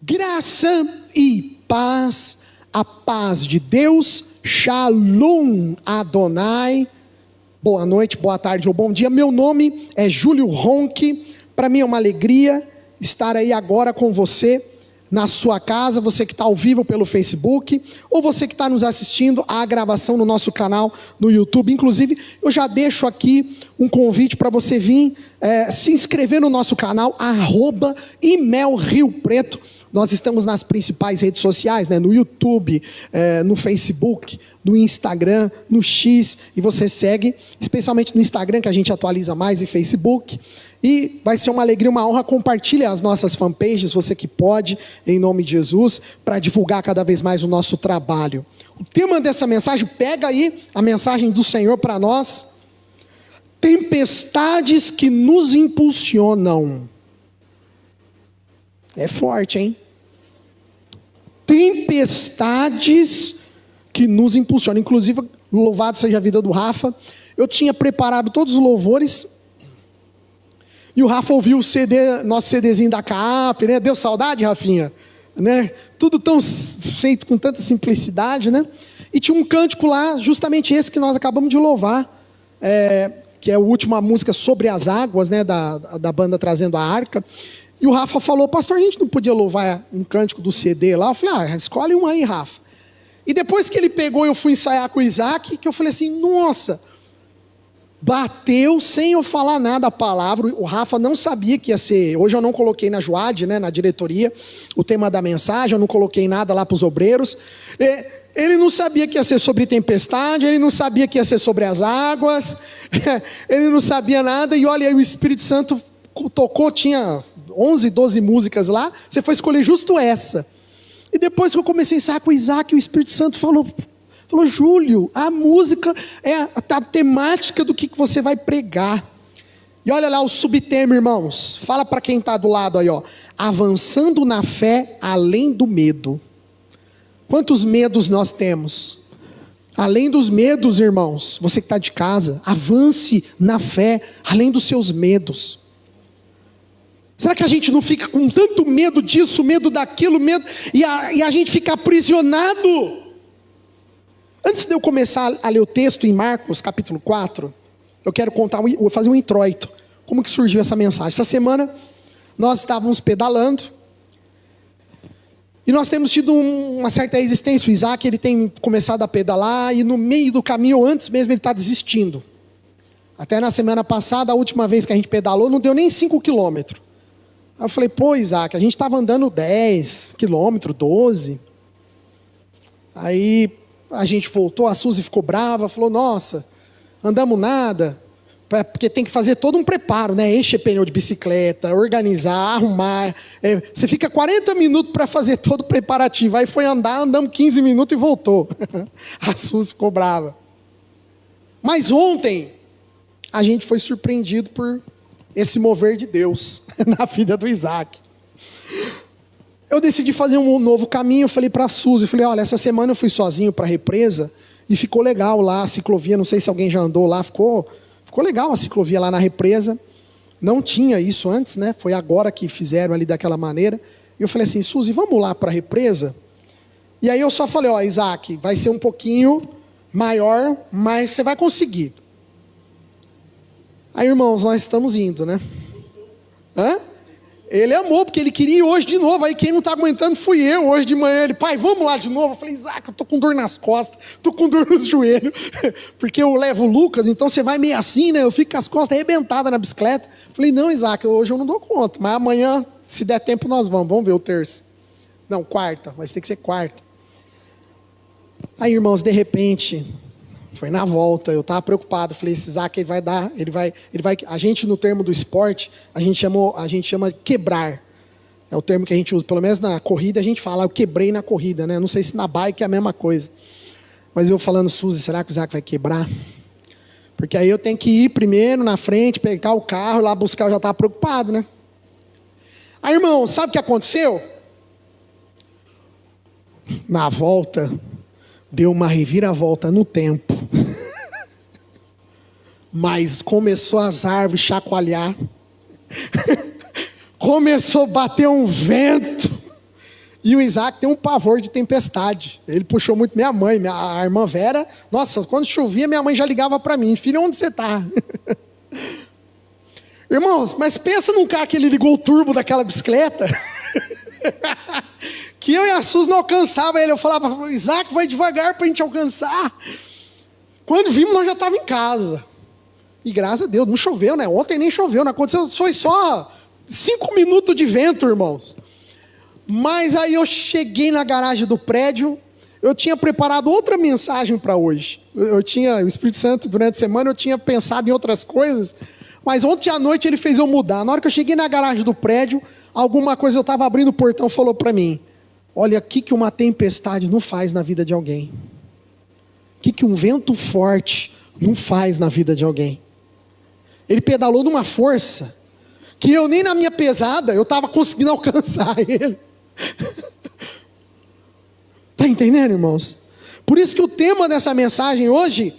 Graça e paz, a paz de Deus, Shalom Adonai. Boa noite, boa tarde ou bom dia. Meu nome é Júlio Ronque. Para mim é uma alegria estar aí agora com você na sua casa, você que está ao vivo pelo Facebook, ou você que está nos assistindo à gravação no nosso canal no YouTube. Inclusive, eu já deixo aqui um convite para você vir se inscrever no nosso canal, @ImelRioPreto. Nós estamos nas principais redes sociais, no YouTube, no Facebook, no Instagram, no X, e você segue, especialmente no Instagram, que a gente atualiza mais, e Facebook. E vai ser uma alegria, uma honra. Compartilhe as nossas fanpages, você que pode, em nome de Jesus, para divulgar cada vez mais o nosso trabalho. O tema dessa mensagem, pega aí a mensagem do Senhor para nós: tempestades que nos impulsionam. É forte, hein? Tempestades que nos impulsionam. Inclusive, louvado seja a vida do Rafa. Eu tinha preparado todos os louvores, e o Rafa ouviu o CD, nosso CDzinho da CAP, né? Deu saudade, Rafinha? Né? Tudo tão feito com tanta simplicidade, né? E tinha um cântico lá, justamente esse que nós acabamos de louvar, que é a última música, Sobre as Águas, né? da banda Trazendo a Arca. E o Rafa falou: pastor, a gente não podia louvar um cântico do CD lá? Eu falei: escolhe um aí, Rafa. E depois que ele pegou, eu fui ensaiar com o Isaac, que eu falei assim: nossa, bateu sem eu falar nada a palavra. O Rafa não sabia que ia ser. Hoje eu não coloquei na Joad, na diretoria, o tema da mensagem, eu não coloquei nada lá para os obreiros. Ele não sabia que ia ser sobre tempestade, ele não sabia que ia ser sobre as águas, ele não sabia nada. E olha aí, o Espírito Santo tocou, tinha 11, 12 músicas lá, você foi escolher justo essa. E depois que eu comecei a ensaiar com o Isaac, o Espírito Santo falou: Júlio, a música é a temática do que você vai pregar. E olha lá o subtema, irmãos. Fala para quem está do lado aí, avançando na fé além do medo. Quantos medos nós temos? Além dos medos, irmãos, você que está de casa, avance na fé além dos seus medos. Será que a gente não fica com tanto medo disso, medo daquilo, medo, e a gente fica aprisionado? Antes de eu começar a ler o texto em Marcos capítulo 4, eu quero fazer um introito. Como que surgiu essa mensagem? Essa semana nós estávamos pedalando, e nós temos tido uma certa resistência. O Isaac, ele tem começado a pedalar, e no meio do caminho, antes mesmo, ele está desistindo. Até na semana passada, a última vez que a gente pedalou, não deu nem 5 quilômetros. Aí eu falei: pô, Isaac, a gente estava andando 10 quilômetros, 12. Aí a gente voltou, a Suzy ficou brava, falou: nossa, andamos nada, porque tem que fazer todo um preparo, encher pneu de bicicleta, organizar, arrumar, você fica 40 minutos para fazer todo o preparativo. Aí foi andamos 15 minutos e voltou. A Suzy ficou brava. Mas ontem a gente foi surpreendido por esse mover de Deus na vida do Isaac. Eu decidi fazer um novo caminho. Eu falei para a Suzy, olha, essa semana eu fui sozinho para a represa, e ficou legal lá a ciclovia. Não sei se alguém já andou lá, ficou legal a ciclovia lá na represa. Não tinha isso antes, foi agora que fizeram ali daquela maneira. E eu falei assim: Suzy, vamos lá para a represa? E aí eu só falei: Isaac, vai ser um pouquinho maior, mas você vai conseguir. Aí, irmãos, nós estamos indo, Ele amou, porque ele queria ir hoje de novo. Aí quem não está aguentando fui eu. Hoje de manhã ele: pai, vamos lá de novo. Eu falei: Isaac, eu estou com dor nas costas, estou com dor nos joelhos, porque eu levo o Lucas, então você vai meio assim, eu fico com as costas arrebentadas na bicicleta. Eu falei: não, Isaac, hoje eu não dou conta, mas amanhã, se der tempo, nós vamos ver o terça. Não, quarta, mas tem que ser quarta. Aí, irmãos, de repente, foi na volta, eu estava preocupado. Falei: esse Isaac, ele vai, a gente, no termo do esporte, a gente chama quebrar. É o termo que a gente usa, pelo menos na corrida a gente fala: eu quebrei na corrida, Não sei se na bike é a mesma coisa. Mas eu falando: Suzy, será que o Isaac vai quebrar? Porque aí eu tenho que ir primeiro na frente, pegar o carro, lá buscar. Eu já estava preocupado, Aí, irmão, sabe o que aconteceu? Na volta, deu uma reviravolta no tempo. Mas começou as árvores chacoalhar. Começou a bater um vento. E o Isaac tem um pavor de tempestade. Ele puxou muito minha mãe, a irmã Vera. Nossa, quando chovia, minha mãe já ligava para mim: filho, onde você está? Irmãos, mas pensa num cara que ele ligou o turbo daquela bicicleta, que eu e a Sus não alcançava ele. Eu falava: Isaac, vai devagar para a gente alcançar. Quando vimos, nós já estávamos em casa. E graças a Deus, não choveu, né? Ontem nem choveu, não aconteceu, foi só 5 minutos de vento, irmãos. Mas aí eu cheguei na garagem do prédio, eu tinha preparado outra mensagem para hoje. O Espírito Santo, durante a semana, eu tinha pensado em outras coisas, mas ontem à noite ele fez eu mudar. Na hora que eu cheguei na garagem do prédio, alguma coisa, eu estava abrindo o portão, falou para mim: olha, o que uma tempestade não faz na vida de alguém? O que um vento forte não faz na vida de alguém? Ele pedalou numa força que eu nem na minha pesada eu estava conseguindo alcançar ele. Está entendendo, irmãos? Por isso que o tema dessa mensagem hoje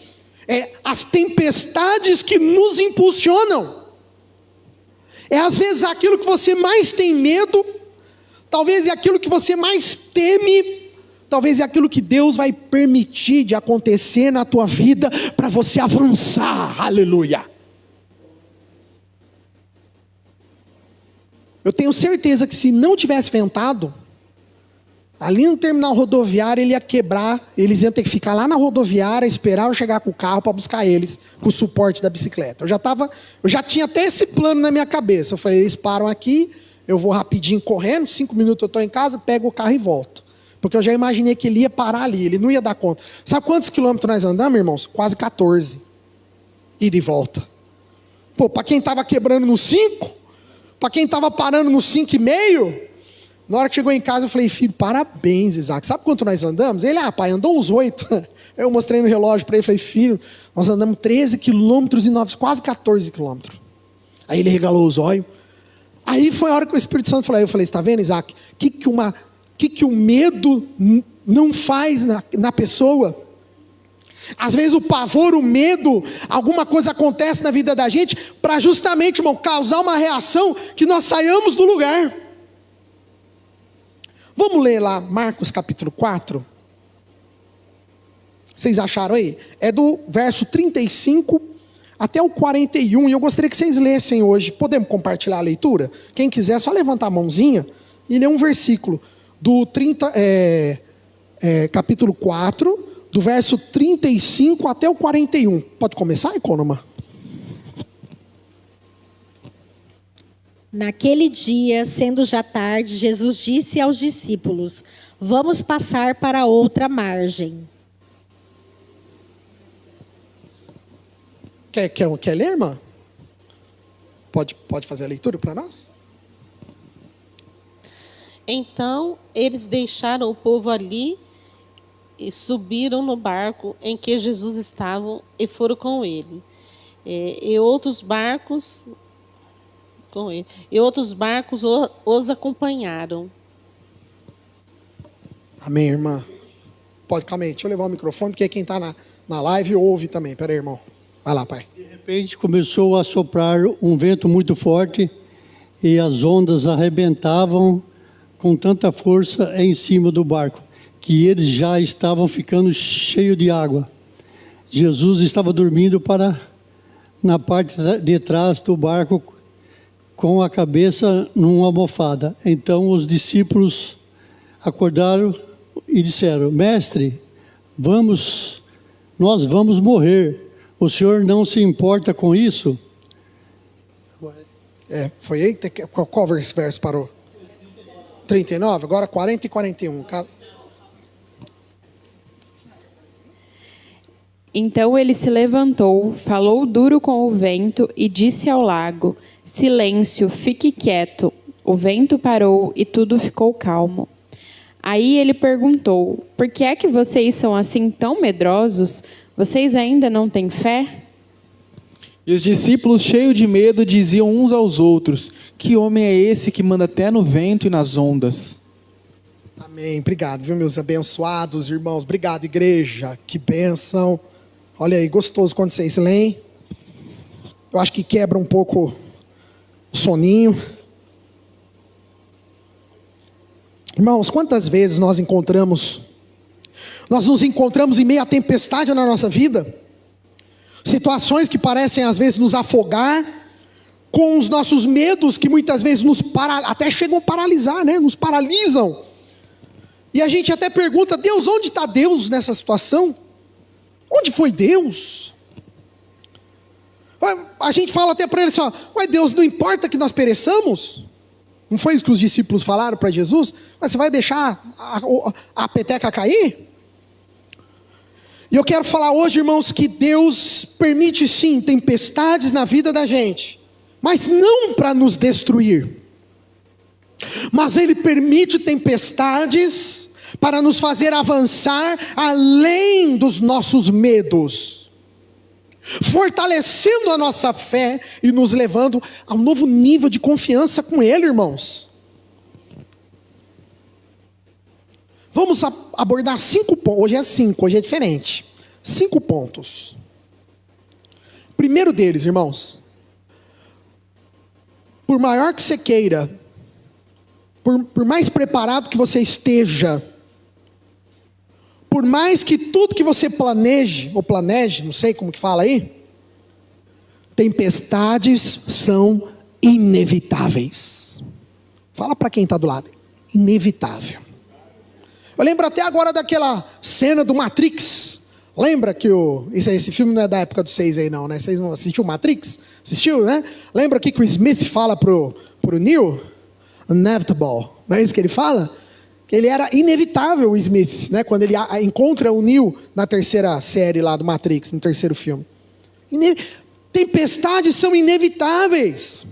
é as tempestades que nos impulsionam. É às vezes aquilo que você mais tem medo, talvez é aquilo que você mais teme, talvez é aquilo que Deus vai permitir de acontecer na tua vida para você avançar. Aleluia! Eu tenho certeza que se não tivesse ventado, ali no terminal rodoviário ele ia quebrar, eles iam ter que ficar lá na rodoviária, esperar eu chegar com o carro para buscar eles, com o suporte da bicicleta. Eu já tinha até esse plano na minha cabeça. Eu falei: eles param aqui, eu vou rapidinho correndo, 5 minutos eu estou em casa, pego o carro e volto. Porque eu já imaginei que ele ia parar ali, ele não ia dar conta. Sabe quantos quilômetros nós andamos, irmãos? Quase 14. Ida e volta. Pô, para quem estava quebrando no 5... para quem estava parando no 5,5, na hora que chegou em casa eu falei: filho, parabéns, Isaac. Sabe quanto nós andamos? Ele: pai, andou uns 8. Eu mostrei no relógio para ele, falei: filho, nós andamos 13 quilômetros e 9, quase 14 quilômetros. Aí ele regalou os olhos. Aí foi a hora que o Espírito Santo falou: eu falei: está vendo, Isaac? Que o medo não faz na pessoa? Às vezes o pavor, o medo, alguma coisa acontece na vida da gente para justamente, irmão, causar uma reação que nós saiamos do lugar. Vamos ler lá Marcos capítulo 4? Vocês acharam aí? É do verso 35 até o 41, e eu gostaria que vocês lessem hoje. Podemos compartilhar a leitura? Quem quiser, é só levantar a mãozinha e ler um versículo do capítulo 4, do verso 35 até o 41. Pode começar, Economa? Naquele dia, sendo já tarde, Jesus disse aos discípulos: vamos passar para outra margem. Quer ler, irmã? Pode fazer a leitura para nós? Então, eles deixaram o povo ali e subiram no barco em que Jesus estava e foram com ele. E outros barcos os acompanharam. Amém, irmã. Calma aí, deixa eu levar o microfone, porque quem está na live ouve também. Pera aí, irmão. Vai lá, pai. De repente começou a soprar um vento muito forte e as ondas arrebentavam com tanta força em cima do barco, que eles já estavam ficando cheios de água. Jesus estava dormindo na parte de trás do barco, com a cabeça numa almofada. Então os discípulos acordaram e disseram: Mestre, nós vamos morrer. O senhor não se importa com isso? Foi aí? Qual verso parou? 39, agora 40 e 41. Então ele se levantou, falou duro com o vento e disse ao lago: Silêncio, fique quieto. O vento parou e tudo ficou calmo. Aí ele perguntou: Por que é que vocês são assim tão medrosos? Vocês ainda não têm fé? E os discípulos, cheios de medo, diziam uns aos outros: Que homem é esse que manda até no vento e nas ondas? Amém. Obrigado, viu, meus abençoados irmãos. Obrigado, igreja. Que bênção. Olha aí, gostoso quando vocês leem. Eu acho que quebra um pouco o soninho. Irmãos, quantas vezes nós nos encontramos em meio à tempestade na nossa vida, situações que parecem às vezes nos afogar, com os nossos medos que muitas vezes até chegam a paralisar, né? Nos paralisam, e a gente até pergunta: Deus, onde está Deus nessa situação? Onde foi Deus? A gente fala até para ele assim: ué, Deus, não importa que nós pereçamos? Não foi isso que os discípulos falaram para Jesus? Mas você vai deixar a peteca cair? E eu quero falar hoje, irmãos, que Deus permite sim tempestades na vida da gente, mas não para nos destruir, mas Ele permite tempestades para nos fazer avançar além dos nossos medos, fortalecendo a nossa fé e nos levando a um novo nível de confiança com Ele, irmãos. Vamos abordar 5 pontos, hoje é diferente, 5 pontos. Primeiro deles, irmãos, por maior que você queira, por mais preparado que você esteja, por mais que tudo que você planeje, não sei como que fala aí, tempestades são inevitáveis. Fala para quem está do lado: inevitável. Eu lembro até agora daquela cena do Matrix. Lembra que esse filme não é da época dos 6 aí não, né? Vocês não assistiram Matrix? Assistiu, né? Lembra aqui que o Smith fala pro Neo? Inevitable. Não é isso que ele fala? Ele era inevitável, o Smith, né? Quando ele encontra o Neo na terceira série lá do Matrix, no terceiro filme. Tempestades são inevitáveis.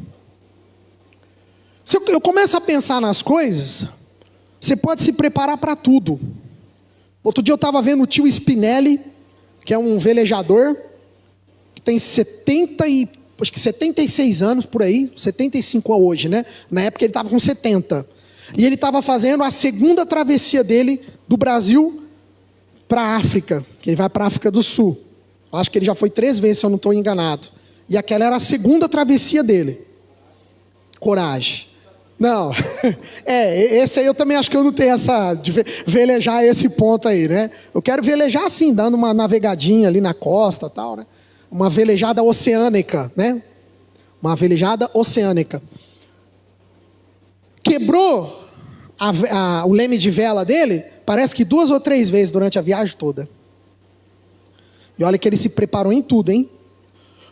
Se eu começo a pensar nas coisas, você pode se preparar para tudo. Outro dia eu estava vendo o tio Spinelli, que é um velejador, que tem 76 anos por aí, 75 hoje, né? Na época ele estava com 70. E ele estava fazendo a segunda travessia dele do Brasil para a África, que ele vai para a África do Sul. Acho que ele já foi 3 vezes, se eu não estou enganado. E aquela era a segunda travessia dele. Coragem. Não, esse aí eu também acho que eu não tenho essa, de velejar esse ponto aí, né? Eu quero velejar assim, dando uma navegadinha ali na costa e tal, né? Uma velejada oceânica, né? Uma velejada oceânica. Quebrou o leme de vela dele, parece que 2 ou 3 vezes durante a viagem toda. E olha que ele se preparou em tudo, hein?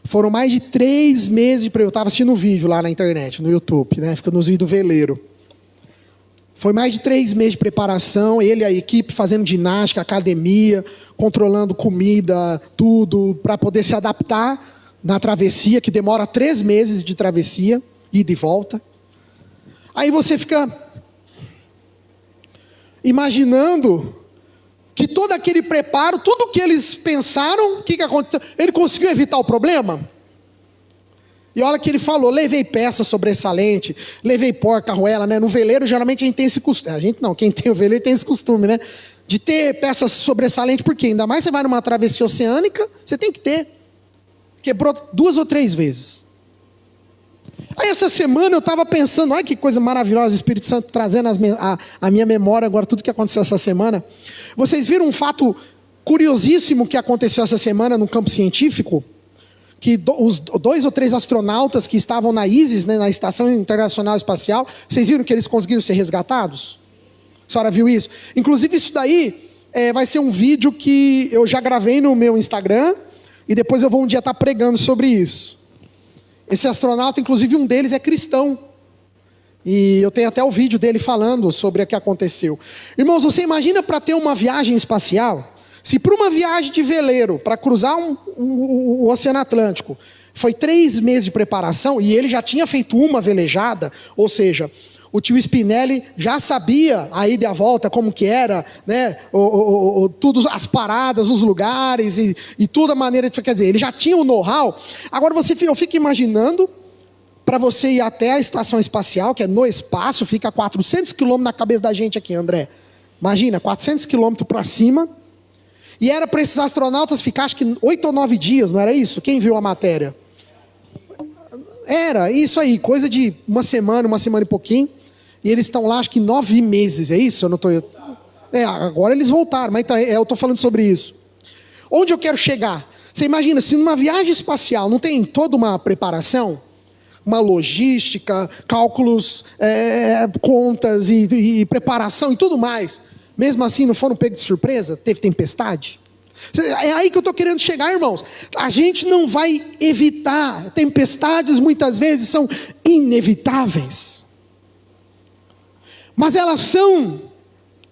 Foram mais de 3 meses, eu estava assistindo um vídeo lá na internet, no YouTube, né? Fica nos vídeos do veleiro. Foi mais de 3 meses de preparação, ele e a equipe fazendo ginástica, academia, controlando comida, tudo, para poder se adaptar na travessia, que demora 3 meses de travessia, ida e volta. Aí você fica imaginando que todo aquele preparo, tudo que eles pensaram, o que aconteceu? Ele conseguiu evitar o problema? E olha que ele falou: levei peça sobressalente, levei porca, arruela, né? No veleiro geralmente a gente tem esse costume, a gente não, quem tem o veleiro tem esse costume, né? De ter peças sobressalentes, porque ainda mais você vai numa travessia oceânica, você tem que ter. Quebrou 2 ou 3 vezes. Aí essa semana eu estava pensando, olha que coisa maravilhosa, o Espírito Santo trazendo a minha memória agora, tudo que aconteceu essa semana. Vocês viram um fato curiosíssimo que aconteceu essa semana no campo científico? Que os 2 ou 3 astronautas que estavam na ISIS, né, na Estação Internacional Espacial, vocês viram que eles conseguiram ser resgatados? A senhora viu isso? Inclusive isso daí vai ser um vídeo que eu já gravei no meu Instagram, e depois eu vou um dia estar pregando sobre isso. Esse astronauta, inclusive um deles é cristão. E eu tenho até o vídeo dele falando sobre o que aconteceu. Irmãos, você imagina para ter uma viagem espacial, se para uma viagem de veleiro, para cruzar o Oceano Atlântico, foi 3 meses de preparação, e ele já tinha feito uma velejada, ou seja, o tio Spinelli já sabia a ida e a volta, como que era, né? Tudo, as paradas, os lugares e tudo a maneira de, quer dizer, ele já tinha o know-how. Agora eu fico imaginando, para você ir até a estação espacial, que é no espaço, fica a 400 quilômetros na cabeça da gente aqui, André. Imagina, 400 quilômetros para cima. E era para esses astronautas ficar, acho que 8 ou 9 dias, não era isso? Quem viu a matéria? Era isso aí, coisa de uma semana e pouquinho. E eles estão lá, acho que 9 meses, é isso? Eu não tô... agora eles voltaram, mas eu estou falando sobre isso. Onde eu quero chegar? Você imagina, se numa viagem espacial não tem toda uma preparação, uma logística, cálculos, contas e preparação e tudo mais, mesmo assim não foram pegos de surpresa? Teve tempestade? É aí que eu estou querendo chegar, irmãos. A gente não vai evitar. Tempestades muitas vezes são inevitáveis, mas elas são,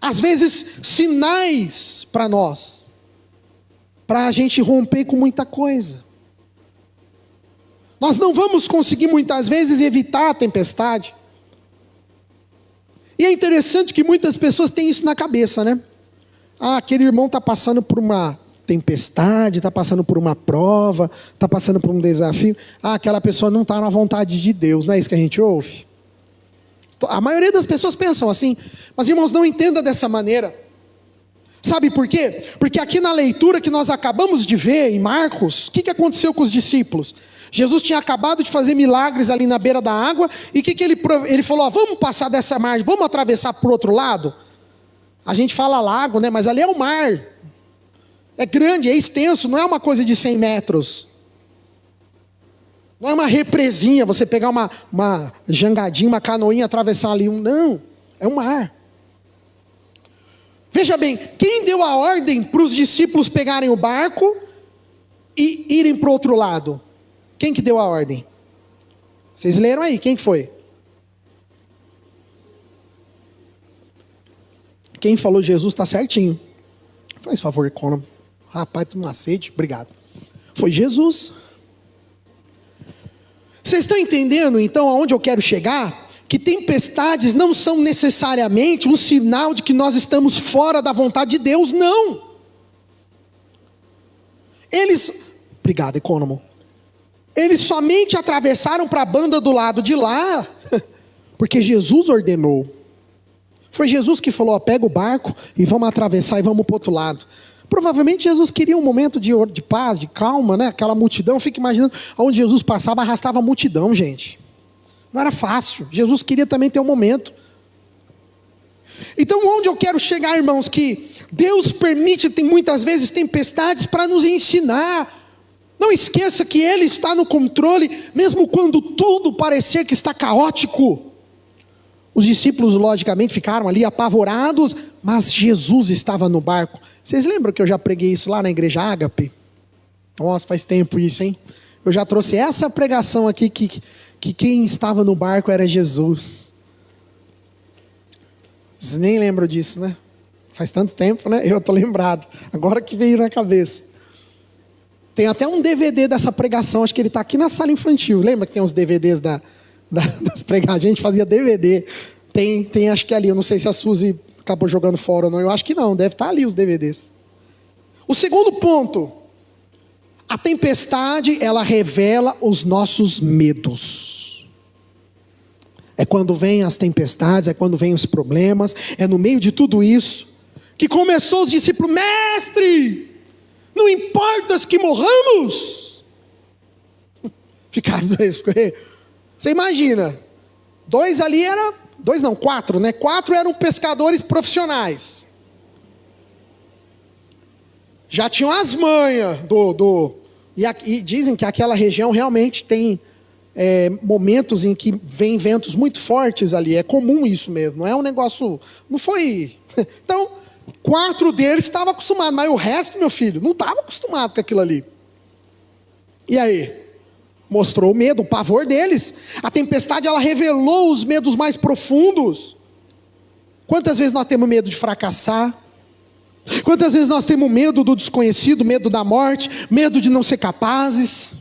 às vezes, sinais para nós, para a gente romper com muita coisa. Nós não vamos conseguir muitas vezes evitar a tempestade. E é interessante que muitas pessoas têm isso na cabeça, né? Aquele irmão está passando por uma tempestade, está passando por uma prova, está passando por um desafio. Aquela pessoa não está na vontade de Deus, não é isso que a gente ouve? A maioria das pessoas pensam assim, mas irmãos, não entenda dessa maneira. Sabe por quê? Porque aqui na leitura que nós acabamos de ver em Marcos, o que aconteceu com os discípulos? Jesus tinha acabado de fazer milagres ali na beira da água, e o que ele falou? Vamos passar dessa margem, vamos atravessar para o outro lado? A gente fala lago, né? Mas ali é o mar. É grande, é extenso, não é uma coisa de 100 metros. Não é uma represinha, você pegar uma jangadinha, uma canoinha, atravessar ali. Não, é um mar. Veja bem, quem deu a ordem para os discípulos pegarem o barco e irem para o outro lado? Quem que deu a ordem? Vocês leram aí, quem que foi? Quem falou Jesus está certinho. Faz favor, Conan. Rapaz, tu uma sede, obrigado. Foi Jesus. Vocês estão entendendo então aonde eu quero chegar? Que tempestades não são necessariamente um sinal de que nós estamos fora da vontade de Deus, não. Obrigado, Econômo. Eles somente atravessaram para a banda do lado de lá, porque Jesus ordenou. Foi Jesus que falou, pega o barco e vamos atravessar e vamos para o outro lado. Provavelmente Jesus queria um momento de paz, de calma, né? Aquela multidão, fica imaginando, onde Jesus passava, arrastava a multidão, gente. Não era fácil, Jesus queria também ter um momento. Então onde eu quero chegar, irmãos, que Deus permite, tem muitas vezes tempestades para nos ensinar. Não esqueça que Ele está no controle, mesmo quando tudo parecer que está caótico. Os discípulos logicamente ficaram ali apavorados, mas Jesus estava no barco. Vocês lembram que eu já preguei isso lá na igreja Ágape? Nossa, faz tempo isso, hein? Eu já trouxe essa pregação aqui, que quem estava no barco era Jesus. Vocês nem lembram disso, né? Faz tanto tempo, né? Eu estou lembrado. Agora que veio na cabeça. Tem até um DVD dessa pregação, acho que ele está aqui na sala infantil. Lembra que tem uns DVDs das pregações? A gente fazia DVD. Tem acho que ali, eu não sei se a Suzy acabou jogando fora ou não. Eu acho que não, deve estar ali os DVDs. O segundo ponto. A tempestade, ela revela os nossos medos. É quando vêm as tempestades, é quando vêm os problemas, é no meio de tudo isso, que começou os discípulos, mestre, não importa que morramos. Ficaram dois. Você imagina, 4, né? 4 eram pescadores profissionais. Já tinham as manhas e dizem que aquela região realmente tem momentos em que vem ventos muito fortes ali. É comum isso mesmo, não é um negócio, não foi. Então, 4 deles estavam acostumados, mas o resto, meu filho, não estava acostumado com aquilo ali. E aí? Mostrou o medo, o pavor deles. A tempestade, ela revelou os medos mais profundos. Quantas vezes nós temos medo de fracassar? Quantas vezes nós temos medo do desconhecido, medo da morte, medo de não ser capazes?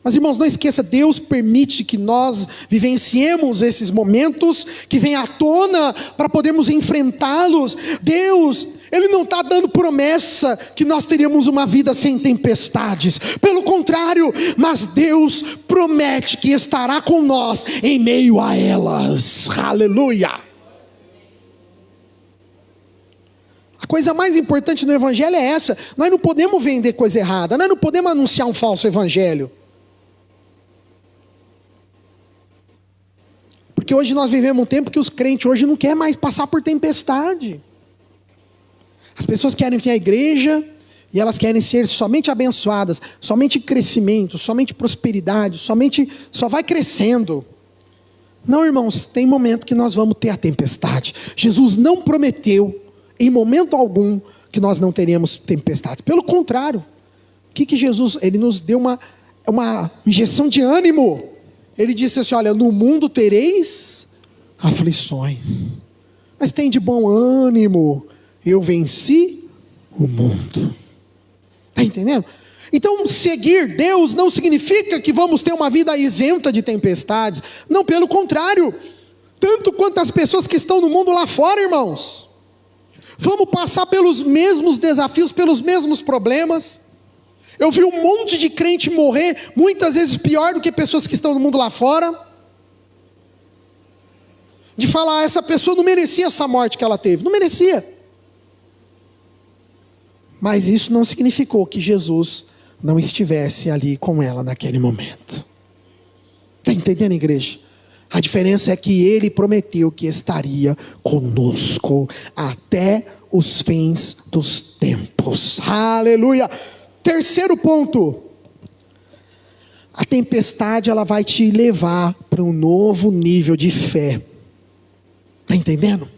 Mas irmãos, não esqueça, Deus permite que nós vivenciemos esses momentos que vêm à tona para podermos enfrentá-los. Deus, Ele não está dando promessa que nós teríamos uma vida sem tempestades. Pelo contrário, mas Deus promete que estará com nós em meio a elas. Aleluia! A coisa mais importante no evangelho é essa. Nós não podemos vender coisa errada. Nós não podemos anunciar um falso evangelho. Porque hoje nós vivemos um tempo que os crentes hoje não querem mais passar por tempestade. As pessoas querem vir à igreja e elas querem ser somente abençoadas, somente crescimento, somente prosperidade, só vai crescendo. Não, irmãos, tem momento que nós vamos ter a tempestade. Jesus não prometeu, em momento algum, que nós não teríamos tempestades. Pelo contrário, o que Jesus, ele nos deu uma injeção de ânimo. Ele disse assim, olha, no mundo tereis aflições, mas tem de bom ânimo, eu venci o mundo. Está entendendo? Então, seguir Deus não significa que vamos ter uma vida isenta de tempestades. Não, pelo contrário. Tanto quanto as pessoas que estão no mundo lá fora, irmãos. Vamos passar pelos mesmos desafios, pelos mesmos problemas. Eu vi um monte de crente morrer, muitas vezes pior do que pessoas que estão no mundo lá fora. De falar, essa pessoa não merecia essa morte que ela teve. Não merecia. Mas isso não significou que Jesus não estivesse ali com ela naquele momento. Está entendendo, igreja? A diferença é que Ele prometeu que estaria conosco até os fins dos tempos. Aleluia! Terceiro ponto. A tempestade, ela vai te levar para um novo nível de fé. Está entendendo?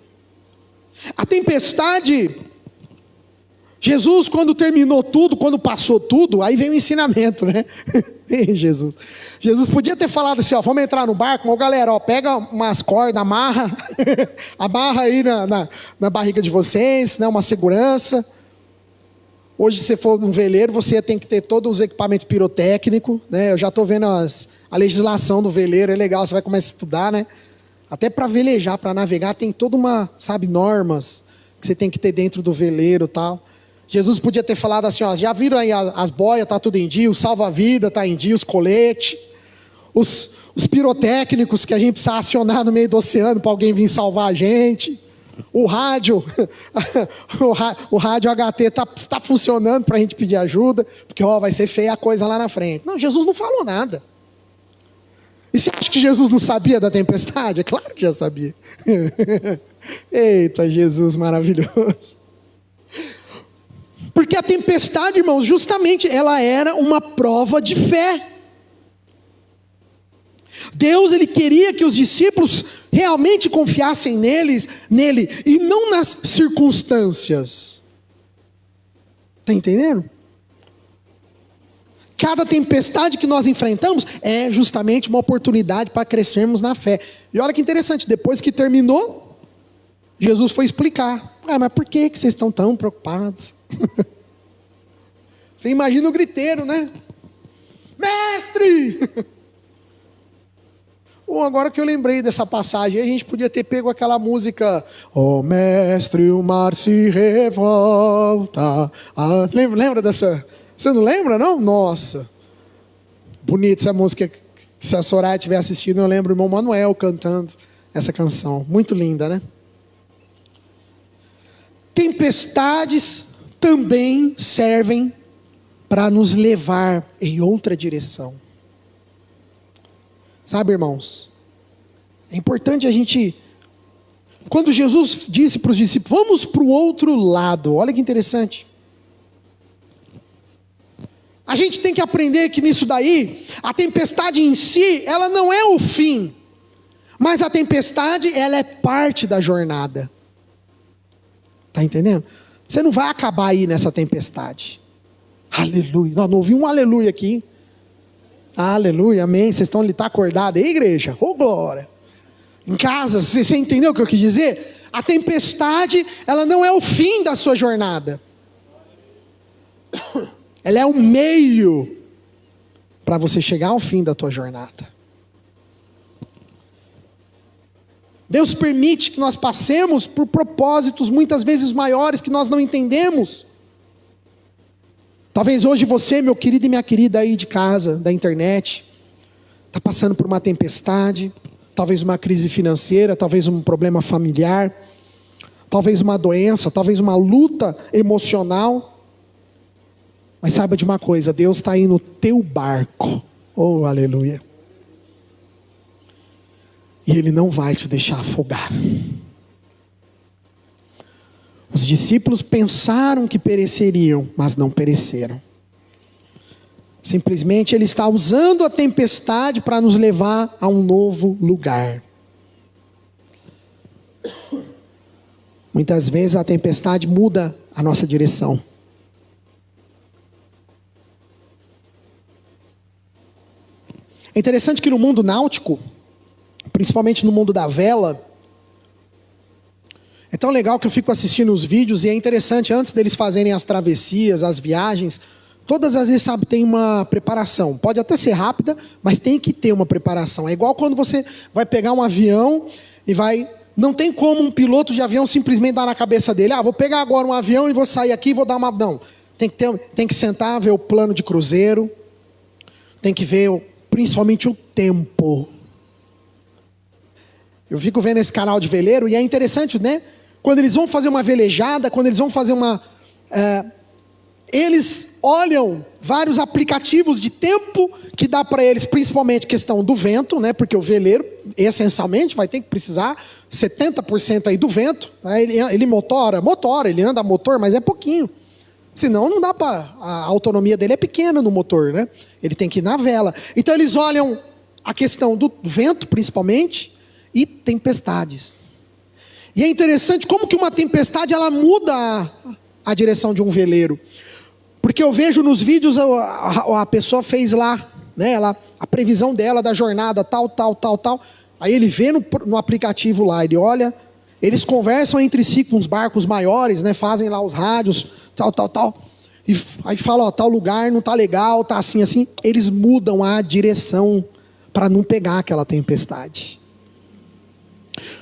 A tempestade... Jesus, quando terminou tudo, quando passou tudo, aí vem o ensinamento, né? Jesus podia ter falado assim, ó, vamos entrar no barco, mas galera, ó, pega umas cordas, amarra, amarra aí na barriga de vocês, né, uma segurança. Hoje, se você for num veleiro, você tem que ter todos os equipamentos pirotécnicos, né? Eu já estou vendo a legislação do veleiro, é legal, você vai começar a estudar, né? Até para velejar, para navegar, tem toda uma, normas que você tem que ter dentro do veleiro e tal. Jesus podia ter falado assim, ó, já viram aí as boias, está tudo em dia, o salva-vida está em dia, os coletes, os pirotécnicos que a gente precisa acionar no meio do oceano para alguém vir salvar a gente, o rádio, o rádio HT está funcionando para a gente pedir ajuda, porque ó, vai ser feia a coisa lá na frente. Não, Jesus não falou nada. E você acha que Jesus não sabia da tempestade? É claro que já sabia. Eita, Jesus maravilhoso. Porque a tempestade, irmãos, justamente ela era uma prova de fé. Deus, ele queria que os discípulos realmente confiassem nele e não nas circunstâncias. Está entendendo? Cada tempestade que nós enfrentamos é justamente uma oportunidade para crescermos na fé. E olha que interessante, depois que terminou, Jesus foi explicar. Mas por que vocês estão tão preocupados? Você imagina o griteiro, né? Mestre! Agora que eu lembrei dessa passagem, a gente podia ter pego aquela música, ó mestre, o mar se revolta. Lembra dessa? Você não lembra, não? Nossa, bonita essa música. Se a Soraya estiver assistindo, eu lembro o irmão Manuel cantando essa canção, muito linda, né? Tempestades também servem para nos levar em outra direção. Sabe, irmãos? É importante a gente... Quando Jesus disse para os discípulos, vamos para o outro lado. Olha que interessante. A gente tem que aprender que nisso daí, a tempestade em si, ela não é o fim. Mas a tempestade, ela é parte da jornada. Está entendendo? Você não vai acabar aí nessa tempestade. Aleluia. Não ouvi um aleluia aqui. Aleluia, amém. Vocês estão ali, está acordado aí, igreja? Ô, glória. Em casa, você entendeu o que eu quis dizer? A tempestade, ela não é o fim da sua jornada. Ela é o meio para você chegar ao fim da tua jornada. Deus permite que nós passemos por propósitos muitas vezes maiores que nós não entendemos. Talvez hoje você, meu querido e minha querida aí de casa, da internet, está passando por uma tempestade, talvez uma crise financeira, talvez um problema familiar, talvez uma doença, talvez uma luta emocional. Mas saiba de uma coisa, Deus está aí no teu barco. Oh, aleluia. e Ele não vai te deixar afogar. Os discípulos pensaram que pereceriam, mas não pereceram. Simplesmente Ele está usando a tempestade para nos levar a um novo lugar. Muitas vezes a tempestade muda a nossa direção. É interessante que no mundo náutico, principalmente no mundo da vela, é tão legal que eu fico assistindo os vídeos e é interessante, antes deles fazerem as travessias, as viagens, todas as vezes, sabe, tem uma preparação. Pode até ser rápida, mas tem que ter uma preparação. É igual quando você vai pegar um avião e vai... Não tem como um piloto de avião simplesmente dar na cabeça dele, vou pegar agora um avião e vou sair aqui e vou dar uma... Não, tem que sentar, ver o plano de cruzeiro, tem que ver principalmente o tempo. Eu fico vendo esse canal de veleiro e é interessante, né? Quando eles vão fazer uma velejada, quando eles vão fazer uma... eles olham vários aplicativos de tempo que dá para eles, principalmente questão do vento, né? Porque o veleiro, essencialmente, vai ter que precisar 70% aí do vento. Ele motora, ele anda a motor, mas é pouquinho. Senão não dá para... A autonomia dele é pequena no motor, né? Ele tem que ir na vela. Então eles olham a questão do vento, principalmente, e tempestades. E é interessante como que uma tempestade ela muda a direção de um veleiro. Porque eu vejo nos vídeos a pessoa fez lá, né, a previsão dela da jornada tal. Aí ele vê no aplicativo lá, ele olha, eles conversam entre si com os barcos maiores, né, fazem lá os rádios, tal. E aí fala, tal lugar não está legal, está assim. Eles mudam a direção para não pegar aquela tempestade.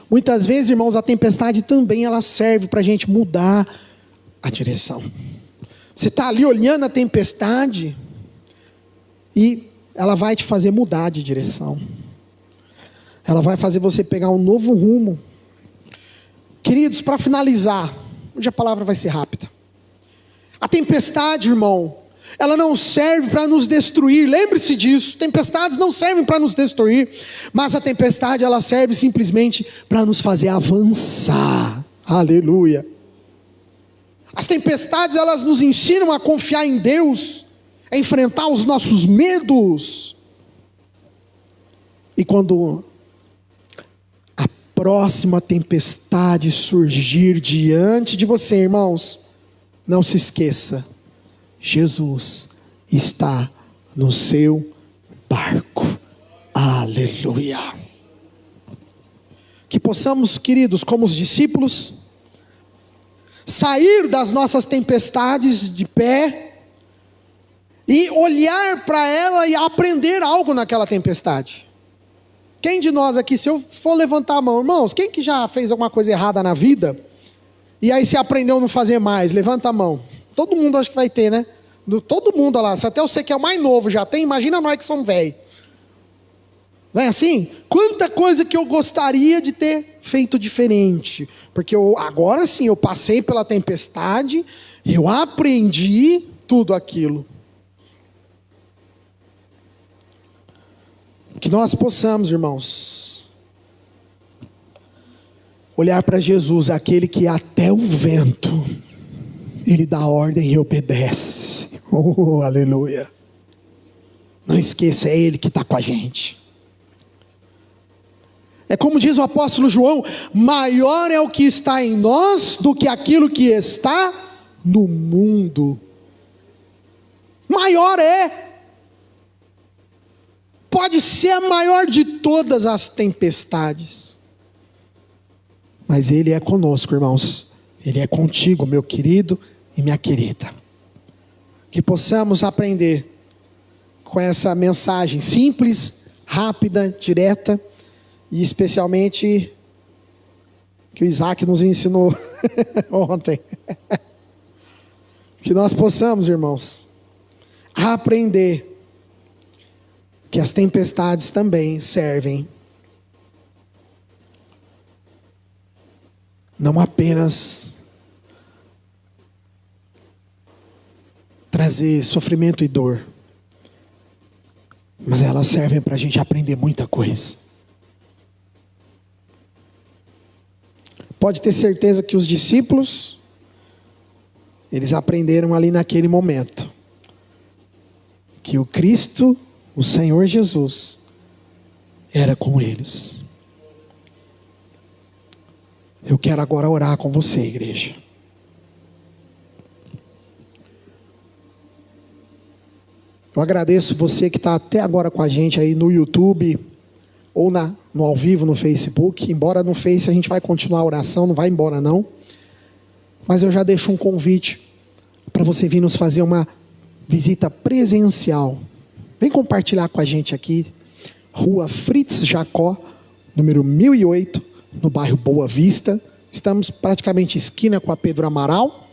Muitas vezes, irmãos, a tempestade também ela serve para a gente mudar a direção. Você está ali olhando a tempestade e ela vai te fazer mudar de direção. Ela vai fazer você pegar um novo rumo. Queridos, para finalizar, hoje a palavra vai ser rápida. A tempestade, irmão, ela não serve para nos destruir, lembre-se disso. Tempestades não servem para nos destruir, mas a tempestade ela serve simplesmente para nos fazer avançar. Aleluia. As tempestades elas nos ensinam a confiar em Deus, a enfrentar os nossos medos. E quando a próxima tempestade surgir diante de você, irmãos, não se esqueça, Jesus está no seu barco. Aleluia. Que possamos, queridos, como os discípulos, sair das nossas tempestades de pé e olhar para ela e aprender algo naquela tempestade. Quem de nós aqui, se eu for levantar a mão, irmãos, quem que já fez alguma coisa errada na vida e aí se aprendeu a não fazer mais? Levanta a mão. Todo mundo acho que vai ter, né? Todo mundo lá, se até você que é o mais novo já tem, imagina nós que somos velhos. Não é assim? Quanta coisa que eu gostaria de ter feito diferente. Porque agora sim, eu passei pela tempestade, eu aprendi tudo aquilo. Que nós possamos, irmãos, olhar para Jesus, aquele que até o vento, Ele dá ordem e obedece. Oh, aleluia. Não esqueça, é Ele que está com a gente. É como diz o apóstolo João, maior é o que está em nós do que aquilo que está no mundo. Maior é. Pode ser a maior de todas as tempestades. Mas Ele é conosco, irmãos. Ele é contigo, meu querido e minha querida. Que possamos aprender com essa mensagem simples, rápida, direta, e especialmente que o Isaac nos ensinou ontem. Que nós possamos, irmãos, aprender que as tempestades também servem não apenas trazer sofrimento e dor, mas elas servem para a gente aprender muita coisa. pode ter certeza que os discípulos, eles aprenderam ali naquele momento que o Cristo, o Senhor Jesus, era com eles. Eu quero agora orar com você, igreja. Eu agradeço você que está até agora com a gente aí no YouTube ou no ao vivo no Facebook. Embora no Face a gente vai continuar a oração, não vai embora não. Mas eu já deixo um convite para você vir nos fazer uma visita presencial. Vem compartilhar com a gente aqui, Rua Fritz Jacó, número 1008, no bairro Boa Vista. Estamos praticamente esquina com a Pedro Amaral.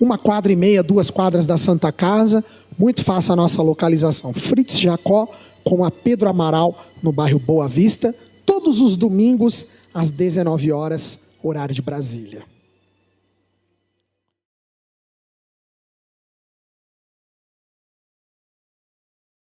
1,5 quadras, 2 quadras da Santa Casa. Muito fácil a nossa localização. Fritz Jacó com a Pedro Amaral, no bairro Boa Vista. Todos os domingos, às 19 horas, horário de Brasília.